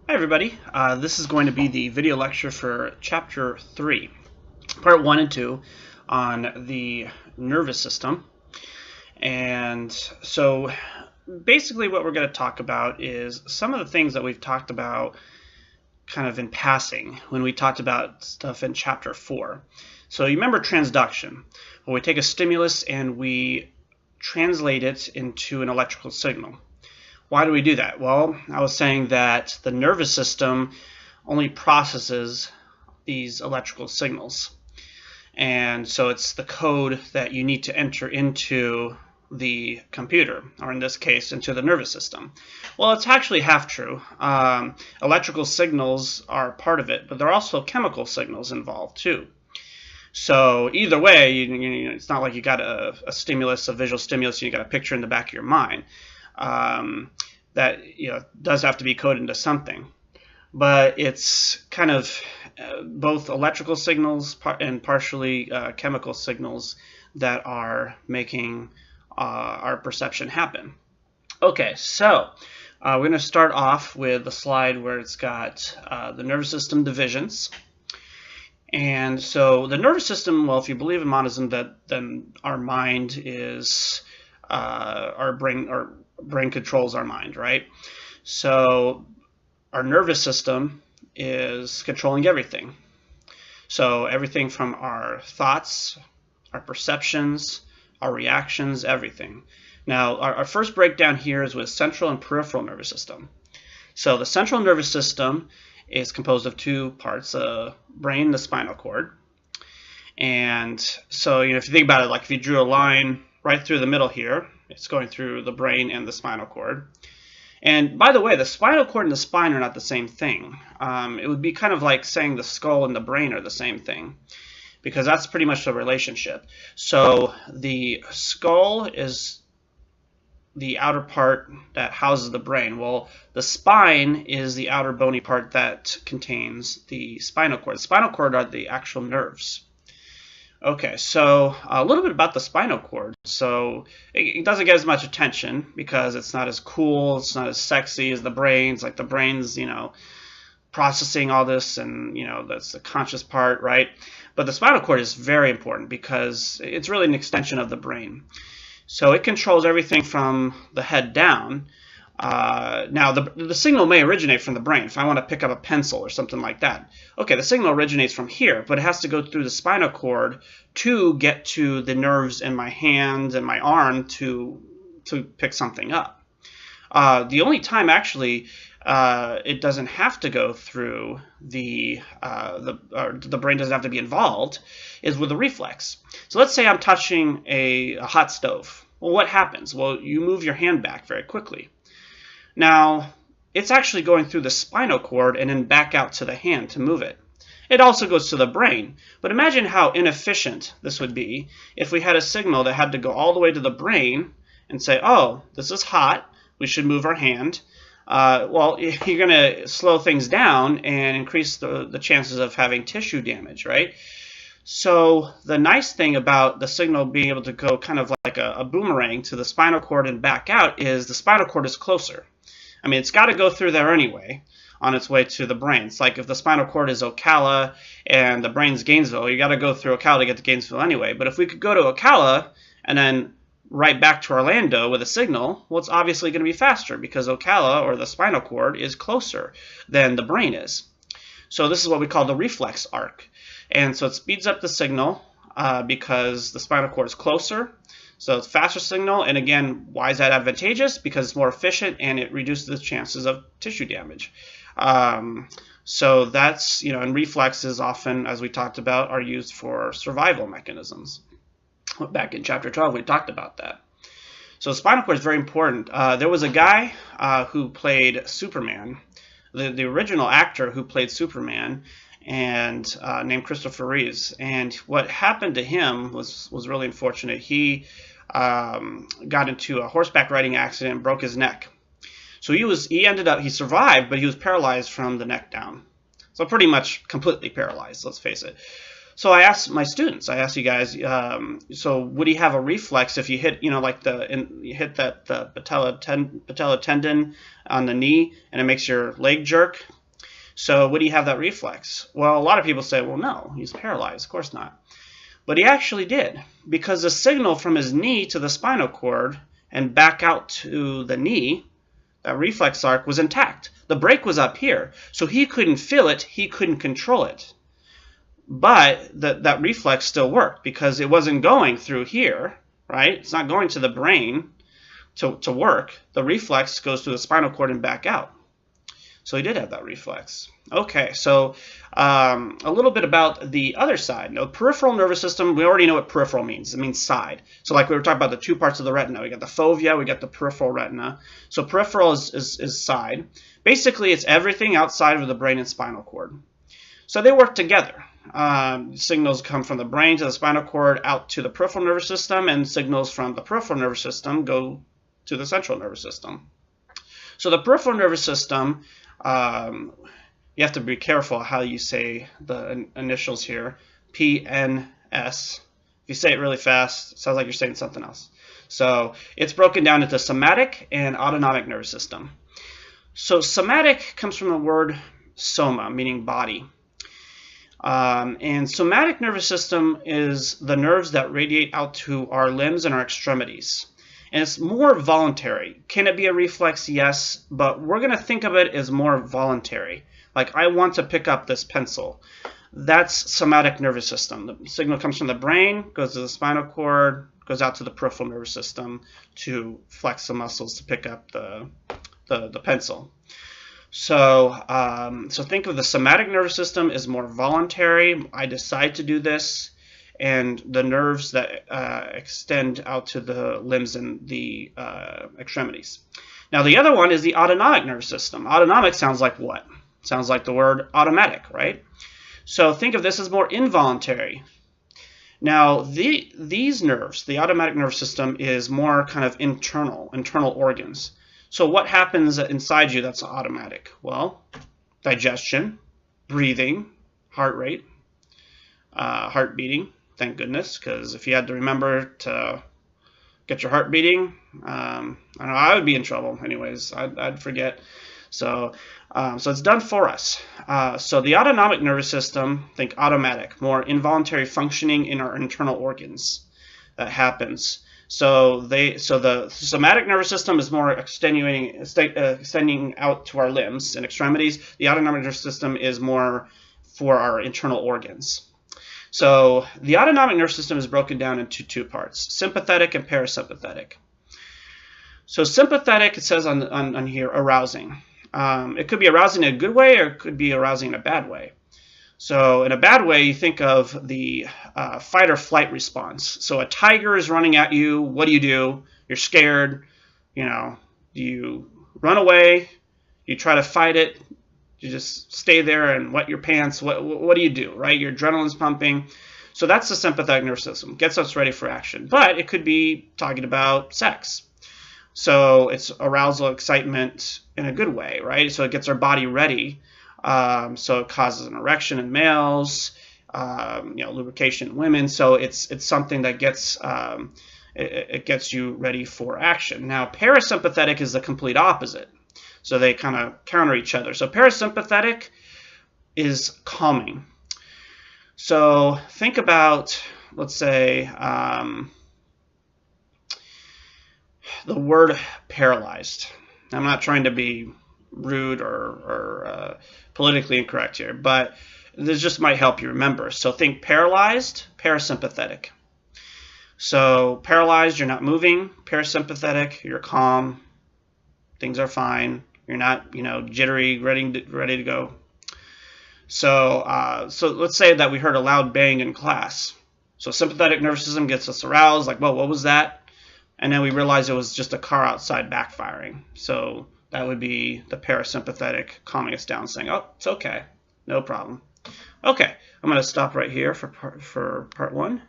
Hi everybody, this is going to be the video lecture for Chapter 3, Part 1 and 2 on the nervous system. And so basically what we're going to talk about is some of the things that we've talked about kind of in passing when we talked about stuff in Chapter 4. So you remember transduction, where we take a stimulus and we translate it into an electrical signal. Why do we do that? Well, I was saying that the nervous system only processes these electrical signals. And so it's the code that you need to enter into the computer, or in this case, into the nervous system. Well, it's actually half true. Electrical signals are part of it, but there are also chemical signals involved too. So either way, it's not like you got a stimulus, a visual stimulus, and you got a picture in the back of your mind. That does have to be coded into something, but it's kind of both electrical signals and partially chemical signals that are making our perception happen. Okay, so we're going to start off with the slide where it's got the nervous system divisions. And so the nervous system, well, if you believe in monism, then our mind is our brain controls our mind, right? So our nervous system is controlling everything. So everything from our thoughts, our perceptions, our reactions, everything. Now, our first breakdown here is with central and peripheral nervous system. So the central nervous system is composed of two parts, the brain and the spinal cord. And so, if you think about it, like if you drew a line right through the middle here, it's going through the brain and the spinal cord. And by the way, the spinal cord and the spine are not the same thing. It would be kind of like saying the skull and the brain are the same thing, because that's pretty much the relationship. So the skull is the outer part that houses the brain. Well, the spine is the outer bony part that contains the spinal cord. The spinal cord are the actual nerves. Okay, so a little bit about the spinal cord. So it doesn't get as much attention because it's not as cool, it's not as sexy as the brain. It's like the brain's, processing all this, and that's the conscious part, right? But the spinal cord is very important because it's really an extension of the brain. So it controls everything from the head down. Now, the signal may originate from the brain. If I want to pick up a pencil or something like that, okay, the signal originates from here, but it has to go through the spinal cord to get to the nerves in my hand and my arm to pick something up. The only time, actually, it doesn't have to go through the brain doesn't have to be involved is with the reflex. So let's say I'm touching a hot stove. Well, what happens? Well, you move your hand back very quickly. Now, it's actually going through the spinal cord and then back out to the hand to move it. It also goes to the brain. But imagine how inefficient this would be if we had a signal that had to go all the way to the brain and say, oh, this is hot, we should move our hand. Well, you're going to slow things down and increase the chances of having tissue damage, right? So the nice thing about the signal being able to go kind of like a boomerang to the spinal cord and back out is the spinal cord is closer. I mean, it's got to go through there anyway on its way to the brain. It's like if the spinal cord is Ocala and the brain's Gainesville, you got to go through Ocala to get to Gainesville anyway. But if we could go to Ocala and then right back to Orlando with a signal, well, it's obviously going to be faster because Ocala, or the spinal cord, is closer than the brain is. So this is what we call the reflex arc. And so it speeds up the signal because the spinal cord is closer. So it's faster signal, and again, why is that advantageous? Because it's more efficient and it reduces the chances of tissue damage. So that's, and reflexes often, as we talked about, are used for survival mechanisms. Back in Chapter 12, we talked about that. So spinal cord is very important. There was a guy who played Superman, the original actor who played Superman, and named Christopher Reeves. And what happened to him was really unfortunate. He got into a horseback riding accident and broke his neck. So he survived, but he was paralyzed from the neck down. So pretty much completely paralyzed, let's face it. So I asked my students, I asked you guys, so would he have a reflex if you hit, you hit that patella tendon on the knee and it makes your leg jerk? So would he have that reflex? Well, a lot of people say, well, no, he's paralyzed. Of course not. But he actually did, because the signal from his knee to the spinal cord and back out to the knee, that reflex arc, was intact. The brake was up here, so he couldn't feel it, he couldn't control it. But that reflex still worked because it wasn't going through here, right? It's not going to the brain to work. The reflex goes through the spinal cord and back out. So he did have that reflex. Okay, so a little bit about the other side. Now, peripheral nervous system, we already know what peripheral means. It means side. So like we were talking about the two parts of the retina. We got the fovea, we got the peripheral retina. So peripheral is side. Basically, it's everything outside of the brain and spinal cord. So they work together. Signals come from the brain to the spinal cord out to the peripheral nervous system, and signals from the peripheral nervous system go to the central nervous system. So the peripheral nervous system, you have to be careful how you say the initials here, PNS. If you say it really fast, it sounds like you're saying something else. So it's broken down into somatic and autonomic nervous system. So somatic comes from the word soma, meaning body. And somatic nervous system is the nerves that radiate out to our limbs and our extremities. And it's more voluntary. Can it be a reflex? Yes, but we're going to think of it as more voluntary. Like, I want to pick up this pencil. That's somatic nervous system. The signal comes from the brain, goes to the spinal cord, goes out to the peripheral nervous system to flex the muscles to pick up the pencil. So, so think of the somatic nervous system as more voluntary. I decide to do this. And the nerves that extend out to the limbs and the extremities. Now, the other one is the autonomic nervous system. Autonomic sounds like what? Sounds like the word automatic, right? So think of this as more involuntary. Now, these nerves, the automatic nervous system, is more kind of internal organs. So what happens inside you that's automatic? Well, digestion, breathing, heart rate, heart beating. Thank goodness, because if you had to remember to get your heart beating, I don't know, I would be in trouble anyways. I'd forget. So, so it's done for us. So the autonomic nervous system, think automatic, more involuntary functioning in our internal organs that happens. So the somatic nervous system is more extending out to our limbs and extremities. The autonomic nervous system is more for our internal organs. So the autonomic nervous system is broken down into two parts, sympathetic and parasympathetic. So sympathetic, it says on here, arousing. It could be arousing in a good way, or it could be arousing in a bad way. So in a bad way, you think of the fight or flight response. So a tiger is running at you. What do? You're scared. You know, you run away. You try to fight it. You just stay there and wet your pants. What do you do, right? Your adrenaline's pumping. So that's the sympathetic nervous system. Gets us ready for action. But it could be talking about sex. So it's arousal, excitement in a good way, right? So it gets our body ready. So it causes an erection in males, lubrication in women. So it's something that gets it gets you ready for action. Now, parasympathetic is the complete opposite. So they kind of counter each other. So parasympathetic is calming. So think about, let's say, the word paralyzed. I'm not trying to be rude or politically incorrect here, but this just might help you remember. So think paralyzed, parasympathetic. So paralyzed, you're not moving. Parasympathetic, you're calm. Things are fine. You're not, jittery, ready to go. So, so let's say that we heard a loud bang in class. So sympathetic nervous system gets us aroused, like, whoa, what was that? And then we realize it was just a car outside backfiring. So that would be the parasympathetic calming us down, saying, oh, it's okay, no problem. Okay, I'm going to stop right here for part one.